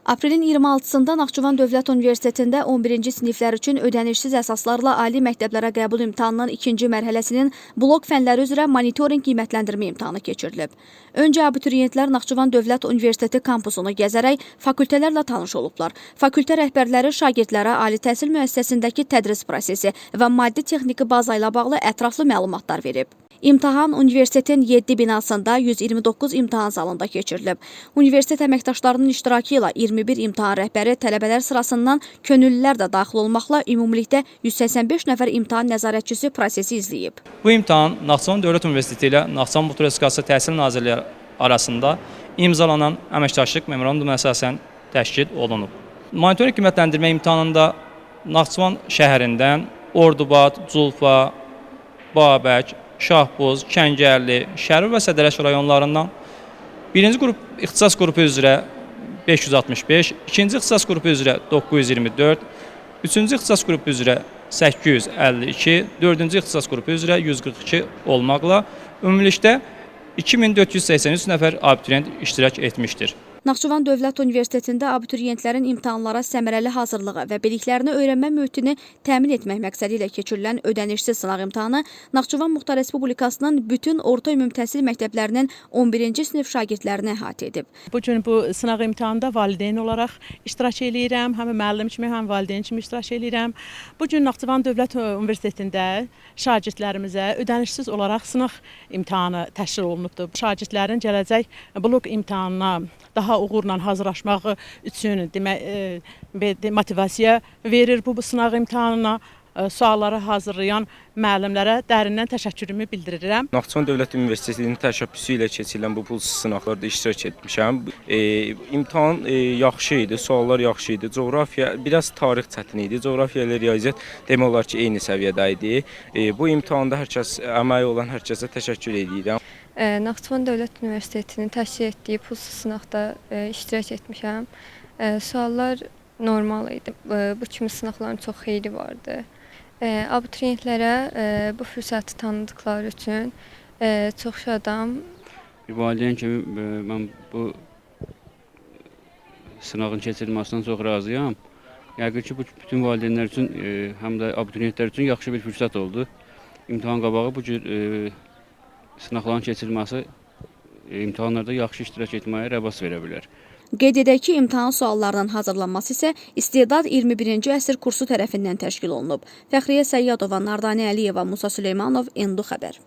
Aprelin 26-sında Naxçıvan Dövlət Universitetində 11-ci siniflər üçün ödənişsiz əsaslarla ali məktəblərə qəbul imtahanının ikinci mərhələsinin blok fənləri üzrə monitorinq qiymətləndirmə imtahanı keçirilib. Öncə abituriyentlər Naxçıvan Dövlət Universiteti kampusunu gəzərək fakültələrlə tanış olublar. Fakültə rəhbərləri şagirdlərə ali təhsil müəssisəsindəki tədris prosesi və maddi-texniki baza ilə bağlı ətraflı məlumatlar verib. İmtahan universitetin 7 binasında 129 imtahan zalında keçirilib. Universitet əməkdaşlarının iştirakı ilə 21 imtahan rəhbəri tələbələr sırasından könüllülər də daxil olmaqla ümumilikdə 185 nəfər imtahan nəzarətçisi prosesi izləyib. Bu imtahan Naxçıvan Dövlət Universiteti ilə Naxçıvan Muxtar Respublikası Təhsil Nazirliyi arasında imzalanan əməkdaşlıq memorandumuna əsasən təşkil olunub. Monitorinq qiymətləndirmə imtahanında Naxçıvan şəhərindən Ordubad, Culfa, Babək, Şahboz, Kəngərli, Şərif və Sədələş rayonlarından birinci qrup ixtisas qrupu üzrə 565, ikinci ixtisas qrupu üzrə 924, üçüncü ixtisas qrupu üzrə 852, dördüncü ixtisas qrupu üzrə 142 olmaqla ümumilikdə 2483 nəfər abituriyent iştirak etmişdir. Naxçıvan Dövlət Universitetində abituriyentlərin imtahanlara səmərəli hazırlığı və biliklərini öyrənmə mühitini təmin etmək məqsədi ilə keçirilən ödənişsiz sınaq imtahanı Naxçıvan Muxtar Respublikasının bütün orta ümumi təhsil məktəblərinin 11-ci sinif şagirdlərini əhatə edib. Bu gün bu sınaq imtahanında valideyn olaraq iştirak edirəm, həm müəllim kimi, həm valideyn kimi iştirak edirəm. Bu gün Naxçıvan Dövlət Universitetində şagirdlərimizə ödənişsiz olaraq sınaq imtahanı təşkil olunubdur. Şagirdlərin gələcək blok imtahanına daha uğurla hazırlaşmağı üçün motivasiya verir bu sınaq imtahanına. Sualları hazırlayan müəllimlərə dərindən təşəkkürümü bildirirəm. Naxçıvan Dövlət Universitetinin təşəbbüsü ilə keçirilən bu pulsuz sınaqlarda iştirak etmişəm. İmtahan yaxşı idi, suallar yaxşı idi. Coğrafiya, biraz tarix çətin idi. Coğrafiya ilə riyaziyyat demək olar ki, eyni səviyyədə idi. Bu imtahanda əməyi olan hər kəsə təşəkkür edirəm. Naxçıvan Dövlət Universitetinin təşkil etdiyi pulsuz sınaqda iştirak etmişəm. Suallar normal idi. Bu kimi sınaqların çox xeyri vardı. Abituriyentlərə bu fürsəti tanıdıqları üçün çox şadam. Bir valideyn kimi mən bu sınağın keçirilməsindən çox razıyam. Yəqin ki, bu bütün valideynlər üçün, həm də abituriyentlər üçün yaxşı bir fürsət oldu. İmtahan qabağı bu cür sınaqların keçirilməsi imtahanlarda yaxşı iştirak etməyə rəvas verə bilər. Qeyd edək ki, imtahan suallarının hazırlanması isə İstedad 21-ci əsr kursu tərəfindən təşkil olunub. Fəxriyə Səyyadova, Nardani Əliyeva, Musa Süleymanov, Endu xəbər.